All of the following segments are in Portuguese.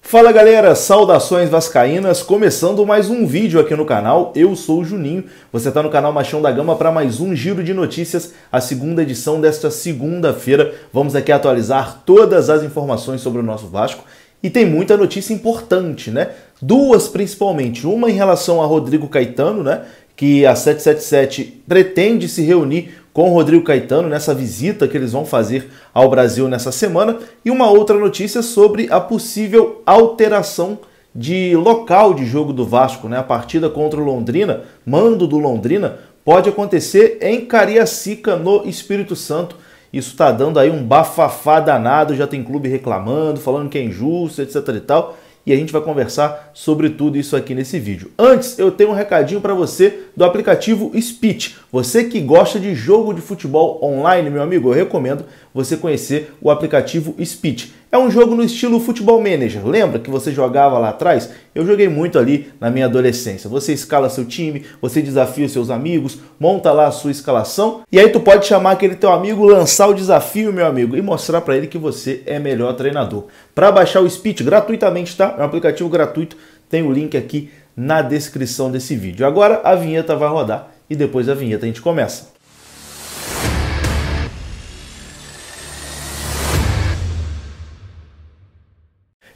Fala galera, saudações vascaínas, começando mais um vídeo aqui no canal, eu sou o Juninho, você está no canal Machão da Gama para mais um giro de notícias, a segunda edição desta segunda-feira. Vamos aqui atualizar todas as informações sobre o nosso Vasco e tem muita notícia importante, né? Duas principalmente, uma em relação a Rodrigo Caetano, né? Que a 777 pretende se reunir com o Rodrigo Caetano nessa visita que eles vão fazer ao Brasil nessa semana, e uma outra notícia sobre a possível alteração de local de jogo do Vasco, né? A partida contra o Londrina, mando do Londrina, pode acontecer em Cariacica, no Espírito Santo. Isso está dando aí um bafafá danado, já tem clube reclamando, falando que é injusto, etc e tal. E a gente vai conversar sobre tudo isso aqui nesse vídeo. Antes, eu tenho um recadinho para você do aplicativo Speech. Você que gosta de jogo de futebol online, meu amigo, eu recomendo você conhecer o aplicativo Speech. É um jogo no estilo Futebol Manager. Lembra que você jogava lá atrás? Eu joguei muito ali na minha adolescência. Você escala seu time, você desafia os seus amigos, monta lá a sua escalação e aí tu pode chamar aquele teu amigo, lançar o desafio, meu amigo, e mostrar para ele que você é melhor treinador. Para baixar o Speech gratuitamente, tá? É um aplicativo gratuito, tem o link aqui na descrição desse vídeo. Agora a vinheta vai rodar e depois da vinheta a gente começa.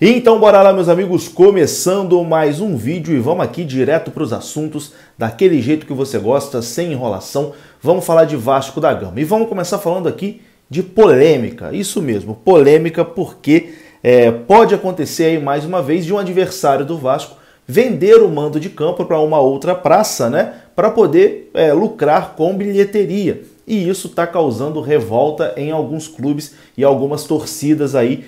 Então bora lá, meus amigos, começando mais um vídeo e vamos aqui direto para os assuntos, daquele jeito que você gosta, sem enrolação. Vamos falar de Vasco da Gama e vamos começar falando aqui de polêmica, isso mesmo, polêmica porque pode acontecer aí mais uma vez de um adversário do Vasco vender o mando de campo para uma outra praça, né, para poder lucrar com bilheteria. E isso está causando revolta em alguns clubes e algumas torcidas aí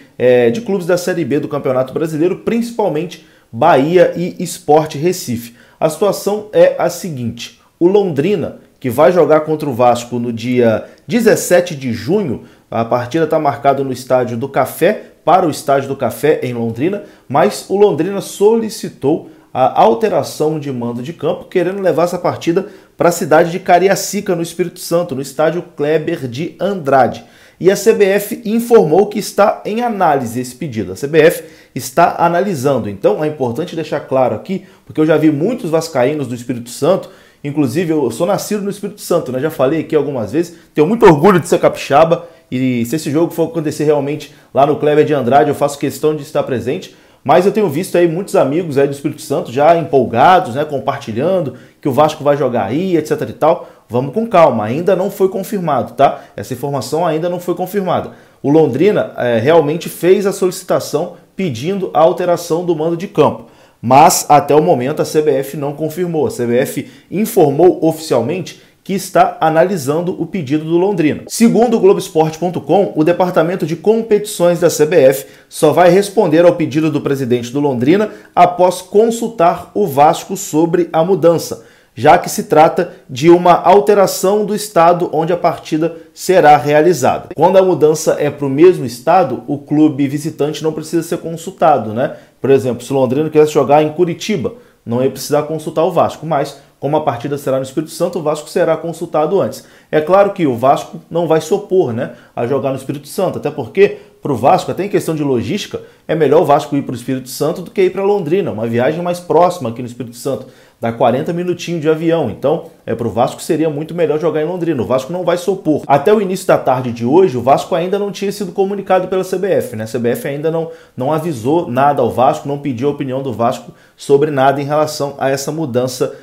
de clubes da Série B do Campeonato Brasileiro, principalmente Bahia e Sport Recife. A situação é a seguinte: o Londrina, que vai jogar contra o Vasco no dia 17 de junho, a partida está marcada no Estádio do Café, para o Estádio do Café em Londrina, mas o Londrina solicitou a alteração de mando de campo, querendo levar essa partida para a cidade de Cariacica, no Espírito Santo, no estádio Kleber de Andrade. E a CBF informou que está em análise esse pedido. A CBF está analisando. Então é importante deixar claro aqui, porque eu já vi muitos vascaínos do Espírito Santo, inclusive eu sou nascido no Espírito Santo, né? Já falei aqui algumas vezes, tenho muito orgulho de ser capixaba, e se esse jogo for acontecer realmente lá no Kleber de Andrade, eu faço questão de estar presente. Mas eu tenho visto aí muitos amigos aí do Espírito Santo já empolgados, né, compartilhando que o Vasco vai jogar aí, etc e tal. Vamos com calma, ainda não foi confirmado, tá? Essa informação ainda não foi confirmada. O Londrina realmente fez a solicitação pedindo a alteração do mando de campo. Mas até o momento a CBF não confirmou. A CBF informou oficialmente que está analisando o pedido do Londrina. Segundo o Globoesporte.com, o departamento de competições da CBF só vai responder ao pedido do presidente do Londrina após consultar o Vasco sobre a mudança, já que se trata de uma alteração do estado onde a partida será realizada. Quando a mudança é para o mesmo estado, o clube visitante não precisa ser consultado, né? Por exemplo, se o Londrina quisesse jogar em Curitiba, não ia precisar consultar o Vasco, mas como a partida será no Espírito Santo, o Vasco será consultado antes. É claro que o Vasco não vai se opor, né, a jogar no Espírito Santo, até porque para o Vasco, até em questão de logística, é melhor o Vasco ir para o Espírito Santo do que ir para Londrina, uma viagem mais próxima aqui no Espírito Santo, dá 40 minutinhos de avião, então para o Vasco seria muito melhor jogar em Londrina, o Vasco não vai se opor. Até o início da tarde de hoje, o Vasco ainda não tinha sido comunicado pela CBF, né? A CBF ainda não avisou nada ao Vasco, não pediu a opinião do Vasco sobre nada em relação a essa mudança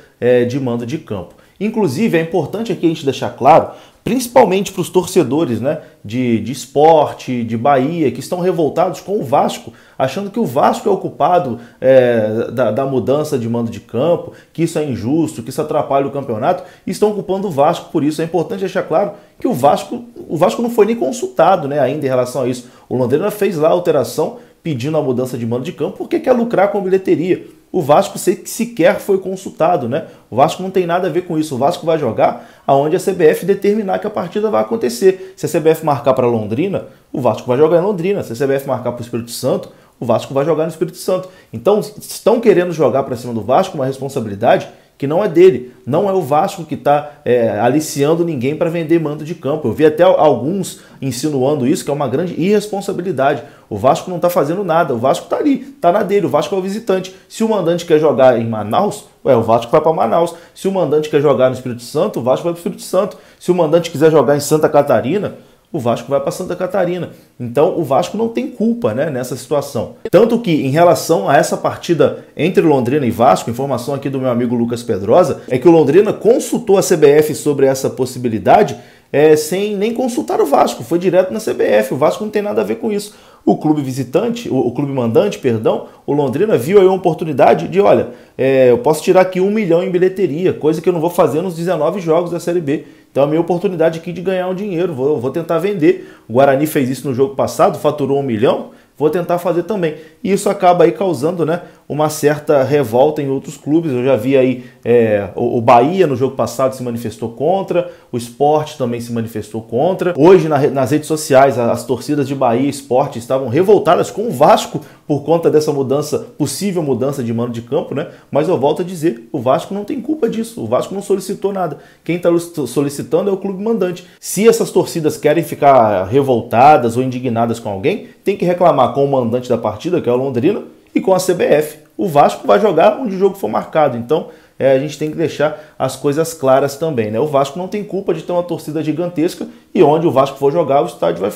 de mando de campo. Inclusive, é importante aqui a gente deixar claro, principalmente para os torcedores, né, de esporte, de Bahia, que estão revoltados com o Vasco, achando que o Vasco é o culpado da mudança de mando de campo, que isso é injusto, que isso atrapalha o campeonato, e estão culpando o Vasco por isso. É importante deixar claro que o Vasco não foi nem consultado, né, ainda em relação a isso. O Londrina fez lá a alteração pedindo a mudança de mando de campo porque quer lucrar com bilheteria. O Vasco sequer foi consultado, né? O Vasco não tem nada a ver com isso. O Vasco vai jogar aonde a CBF determinar que a partida vai acontecer. Se a CBF marcar para Londrina, o Vasco vai jogar em Londrina. Se a CBF marcar para o Espírito Santo, o Vasco vai jogar no Espírito Santo. Então, estão querendo jogar para cima do Vasco uma responsabilidade que não é dele. Não é o Vasco que está aliciando ninguém para vender mando de campo. Eu vi até alguns insinuando isso, que é uma grande irresponsabilidade. O Vasco não está fazendo nada, o Vasco está ali, está na dele, o Vasco é o visitante. Se o mandante quer jogar em Manaus, o Vasco vai para Manaus. Se o mandante quer jogar no Espírito Santo, o Vasco vai para o Espírito Santo. Se o mandante quiser jogar em Santa Catarina, o Vasco vai para Santa Catarina. Então o Vasco não tem culpa, né, nessa situação. Tanto que em relação a essa partida entre Londrina e Vasco, informação aqui do meu amigo Lucas Pedrosa, é que o Londrina consultou a CBF sobre essa possibilidade sem nem consultar o Vasco, foi direto na CBF, o Vasco não tem nada a ver com isso. O clube visitante, o clube mandante, perdão, o Londrina viu aí uma oportunidade de, olha, eu posso tirar aqui 1 milhão em bilheteria, coisa que eu não vou fazer nos 19 jogos da Série B. Então é a minha oportunidade aqui de ganhar um dinheiro, vou tentar vender. O Guarani fez isso no jogo passado, faturou 1 milhão, vou tentar fazer também. E isso acaba aí causando, né, uma certa revolta em outros clubes. Eu já vi aí o Bahia no jogo passado se manifestou contra, o Sport também se manifestou contra. Hoje nas redes sociais as torcidas de Bahia e Sport estavam revoltadas com o Vasco por conta dessa mudança, possível mudança de mando de campo, né? Mas eu volto a dizer, o Vasco não tem culpa disso, o Vasco não solicitou nada. Quem está solicitando é o clube mandante. Se essas torcidas querem ficar revoltadas ou indignadas com alguém, tem que reclamar com o mandante da partida, que é o Londrina, e com a CBF. O Vasco vai jogar onde o jogo for marcado. Então a gente tem que deixar as coisas claras também, né? O Vasco não tem culpa de ter uma torcida gigantesca e onde o Vasco for jogar, o estádio vai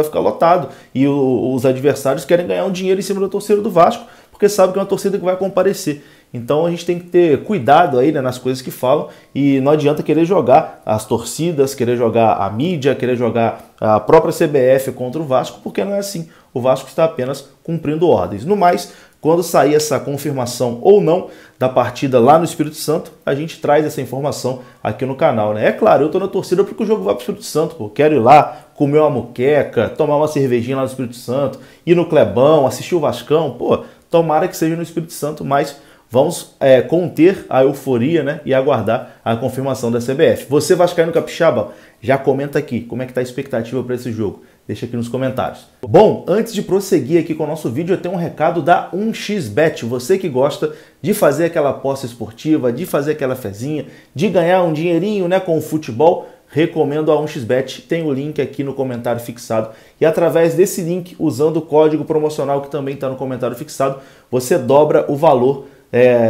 ficar lotado. E os adversários querem ganhar um dinheiro em cima da torcida do Vasco, porque sabem que é uma torcida que vai comparecer. Então a gente tem que ter cuidado aí, né, nas coisas que falam, e não adianta querer jogar as torcidas, querer jogar a mídia, querer jogar a própria CBF contra o Vasco, porque não é assim. O Vasco está apenas cumprindo ordens. No mais, quando sair essa confirmação ou não da partida lá no Espírito Santo, a gente traz essa informação aqui no canal, né? É claro, eu tô na torcida porque o jogo vai para o Espírito Santo, pô. Quero ir lá, comer uma moqueca, tomar uma cervejinha lá no Espírito Santo, ir no Clebão, assistir o Vascão, pô, tomara que seja no Espírito Santo, mas vamos conter a euforia, né, e aguardar a confirmação da CBF. Você vascaíno capixaba, já comenta aqui como é que tá a expectativa para esse jogo. Deixa aqui nos comentários. Bom, antes de prosseguir aqui com o nosso vídeo, eu tenho um recado da 1xBet. Você que gosta de fazer aquela aposta esportiva, de fazer aquela fezinha, de ganhar um dinheirinho, né, com o futebol, recomendo a 1xBet. Tem o link aqui no comentário fixado. E através desse link, usando o código promocional que também está no comentário fixado, você dobra o valor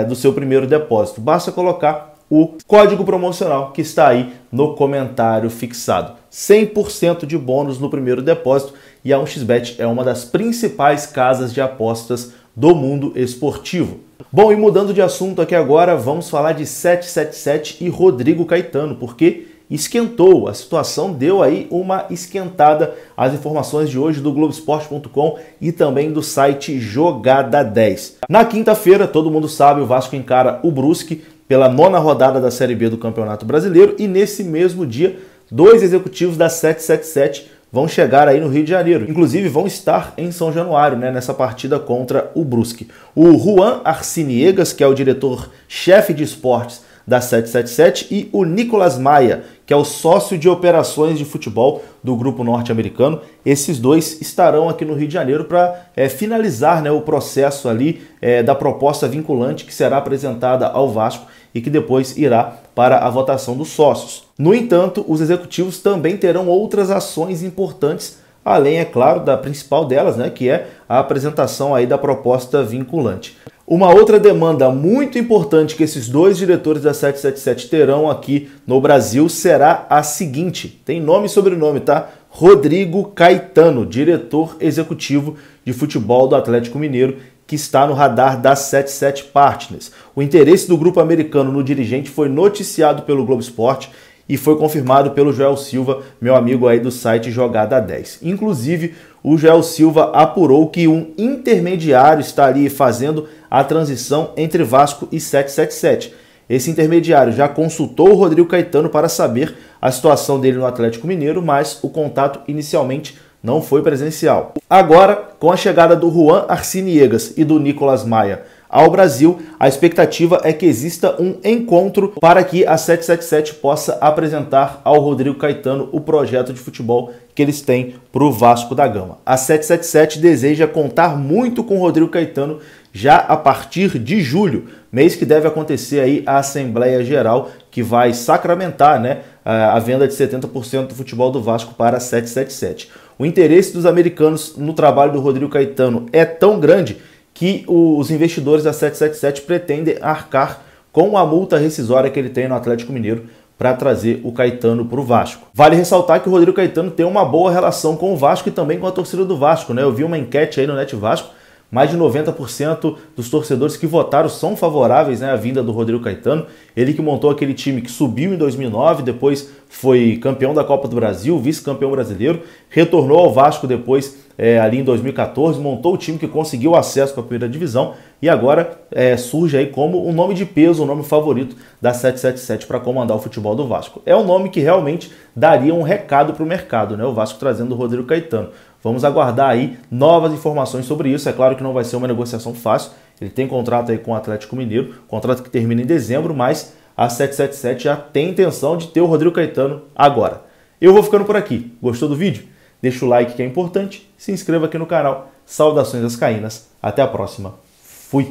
do seu primeiro depósito. Basta colocar o código promocional que está aí no comentário fixado. 100% de bônus no primeiro depósito, e a 1xBet é uma das principais casas de apostas do mundo esportivo. Bom, e mudando de assunto aqui agora, vamos falar de 777 e Rodrigo Caetano, porque esquentou, a situação deu aí uma esquentada. As informações de hoje do Globoesporte.com e também do site Jogada 10. Na quinta-feira, todo mundo sabe, o Vasco encara o Brusque pela 9ª rodada da Série B do Campeonato Brasileiro, e nesse mesmo dia, 2 executivos da 777 vão chegar aí no Rio de Janeiro. Inclusive vão estar em São Januário, né, nessa partida contra o Brusque. O Juan Arciniegas, que é o diretor-chefe de esportes da 777, e o Nicolas Maia, que é o sócio de operações de futebol do grupo norte-americano. Esses dois estarão aqui no Rio de Janeiro para finalizar, né, o processo ali da proposta vinculante que será apresentada ao Vasco e que depois irá para a votação dos sócios. No entanto, os executivos também terão outras ações importantes, além, é claro, da principal delas, né, que é a apresentação aí da proposta vinculante. Uma outra demanda muito importante que esses dois diretores da 777 terão aqui no Brasil será a seguinte, tem nome e sobrenome, tá? Rodrigo Caetano, diretor executivo de futebol do Atlético Mineiro, que está no radar da 77 Partners. O interesse do grupo americano no dirigente foi noticiado pelo Globo Esporte e foi confirmado pelo Joel Silva, meu amigo aí do site Jogada 10. Inclusive, o Joel Silva apurou que um intermediário está ali fazendo a transição entre Vasco e 777. Esse intermediário já consultou o Rodrigo Caetano para saber a situação dele no Atlético Mineiro, mas o contato inicialmente não foi presencial. Agora, com a chegada do Juan Arciniegas e do Nicolas Maia ao Brasil, a expectativa é que exista um encontro para que a 777 possa apresentar ao Rodrigo Caetano o projeto de futebol que eles têm para o Vasco da Gama. A 777 deseja contar muito com o Rodrigo Caetano já a partir de julho, mês que deve acontecer aí a Assembleia Geral, que vai sacramentar, né, a venda de 70% do futebol do Vasco para a 777. O interesse dos americanos no trabalho do Rodrigo Caetano é tão grande que os investidores da 777 pretendem arcar com a multa rescisória que ele tem no Atlético Mineiro para trazer o Caetano para o Vasco. Vale ressaltar que o Rodrigo Caetano tem uma boa relação com o Vasco e também com a torcida do Vasco, né? Eu vi uma enquete aí no Net Vasco, mais de 90% dos torcedores que votaram são favoráveis, né, à vinda do Rodrigo Caetano. Ele que montou aquele time que subiu em 2009, depois foi campeão da Copa do Brasil, vice-campeão brasileiro, retornou ao Vasco depois ali em 2014, montou o time que conseguiu acesso para a primeira divisão e agora surge aí como um nome de peso, um nome favorito da 777 para comandar o futebol do Vasco. É um nome que realmente daria um recado para o mercado, né? O Vasco trazendo o Rodrigo Caetano. Vamos aguardar aí novas informações sobre isso. É claro que não vai ser uma negociação fácil. Ele tem contrato aí com o Atlético Mineiro, contrato que termina em dezembro, mas a 777 já tem intenção de ter o Rodrigo Caetano agora. Eu vou ficando por aqui. Gostou do vídeo? Deixa o like que é importante, se inscreva aqui no canal. Saudações vascaínas. Até a próxima. Fui!